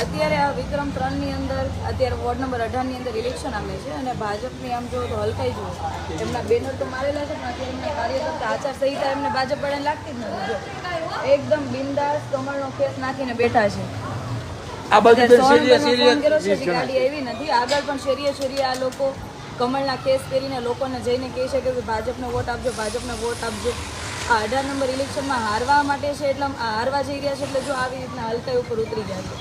અત્યારે આ વિક્રમ 3 ની અંદર અત્યારે વોર્ડ નંબર 18 ની અંદર ઇલેક્શન આવે છે અને ભાજપની આમ જો તો હલકાઈ જુઓ એમના બેનર તો મારેલા છે પણ અત્યારે એમના કાર્યકર્તા આચારસંહિતા એમને ભાજપ વાળાને લાગતી જ નથી. જો એકદમ બિંદાસ કમળનો કેસ નાખીને બેઠા છે. આ બધું ગાડી એવી નથી. આગળ પણ શેરીએ આ લોકો કમળના કેસ પહેરીને લોકોને જઈને કહે છે કે ભાજપને વોટ આપજો, ભાજપને વોટ આપજો. આ 18 નંબર ઇલેક્શનમાં હારવા માટે છે એટલે હારવા જઈ રહ્યા છે એટલે જો આવી રીતના હલકાઈ ઉપર ઉતરી ગયા છે.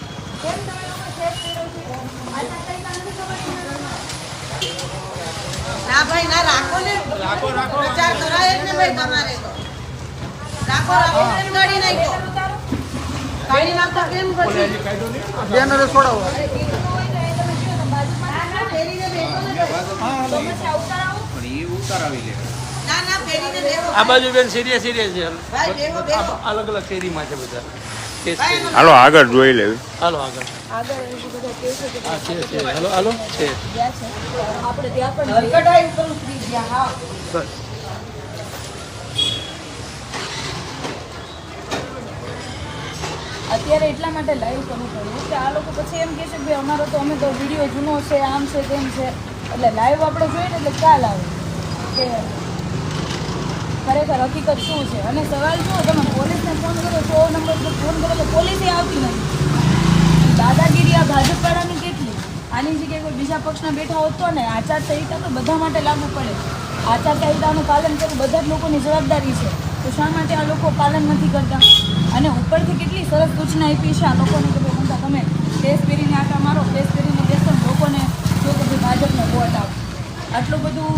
ના ભાઈ ના રાખો ને, પ્રચાર કરાય જ ને ભાઈ તમારે તો રાખો કેમ ગાડી નાખો, ગાડી નાખતા કેમ પછી બેનરે છોડાવો આ બાજુ બેન સિરિયસ છે. અલગ અલગ શેરીમાં છે બધા. હાલો આગળ જોઈ લેવી. હાલો આગળ હાલો છે આપણે ત્યાં પણ હલકડાઈ ઉપર ઉતરી ગયા. હા અત્યારે એટલા માટે લાઈવ કરવું પડ્યું કે આ લોકો પછી એમ કહે છે કે અમારો તો અમે તો વિડીયો જૂનો છે, આમ છે તેમ છે, એટલે લાઈવ આપણે જોઈએ ને એટલે ખ્યાલ આવે કે ખરેખર હકીકત શું છે. અને સવાલ જુઓ, તમે પોલીસને ફોન કરો 100 નંબર પર ફોન કરો તો પોલીસે આવતી નથી. દાદાગીરી આ ભાજપવાળાની કેટલી. આની જગ્યાએ કોઈ બીજા પક્ષના બેઠા હોત તો ને આચારસંહિતા તો બધા માટે લાગુ પડે. આચારસંહિતાનું પાલન કરવું બધા જ લોકોની જવાબદારી છે. તો શા માટે આ લોકો પાલન નથી કરતા? અને ઉપરથી કેટલી સરસ સૂચના આપી છે આ લોકોને કે ભાઈ તમે કેસ પહેરીને આટા મારો, કેસ પહેરીને બેસો, લોકોને જો કે ભાઈ ભાજપને વોટ આપો. આટલું બધું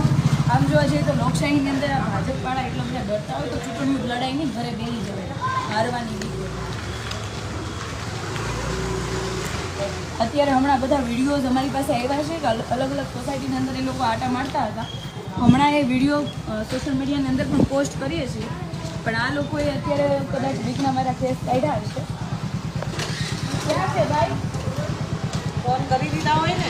આમ જોવા જઈએ તો લોકશાહીની અંદર આ ભાજપવાળા એટલા બધા ડરતા હોય તો ચૂંટણી લડાઈ નહીં, ઘરે બેસી જવાય હારવાની રીત. અત્યારે હમણાં બધા વિડીયોઝ અમારી પાસે આવ્યા છે કે અલગ અલગ સોસાયટીની અંદર એ લોકો આટા મારતા હતા. હમણાં એ વિડીયો સોશિયલ મીડિયાની અંદર પણ પોસ્ટ કરીએ છીએ. પણ આ લોકોએ અત્યારે કદાચ બીકના મારા કેસ કાઢ્યા છે. ક્યાં છે ભાઈ? ફોન કરી દીધા હોય ને,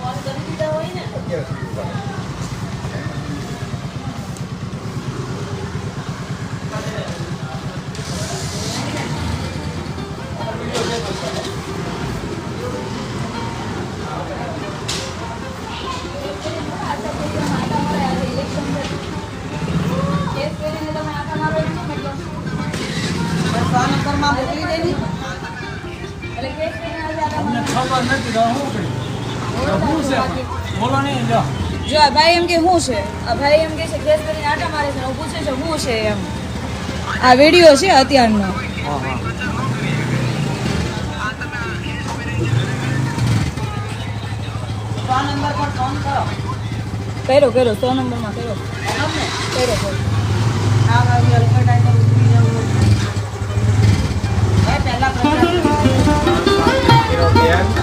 ફોન કરી દીધા હોય ને. જો આ ભાઈ એમ કે શું છે, આ ભાઈ એમ કે છે કેસ કરીને આટા મારે છે, પૂછે છે શું છે એમ. આ વિડીયો છે અત્યારનો. કર્યો 100 નંબરમાં કર્યો.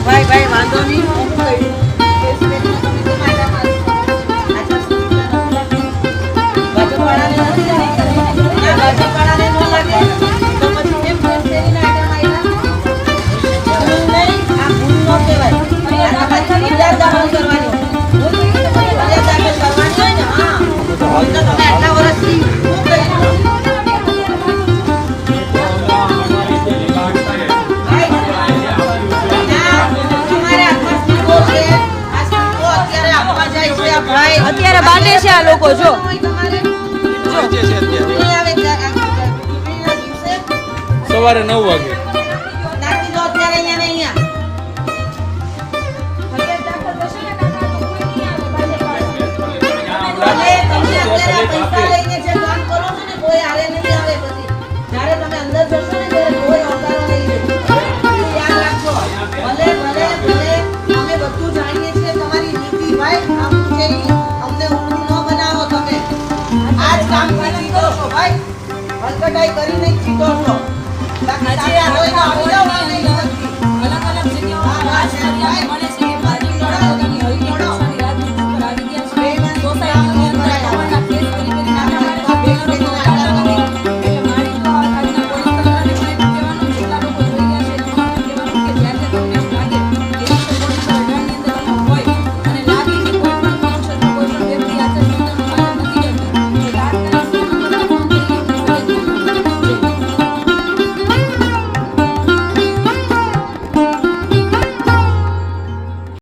ભાઈ વાંધો નહીં. અત્યારે બાટે છે આ લોકો. જો સવારે 9 વાગે કટાઈ કરી નહીં જીતો છો. અલગ અલગ જગ્યાઓ મળે છે.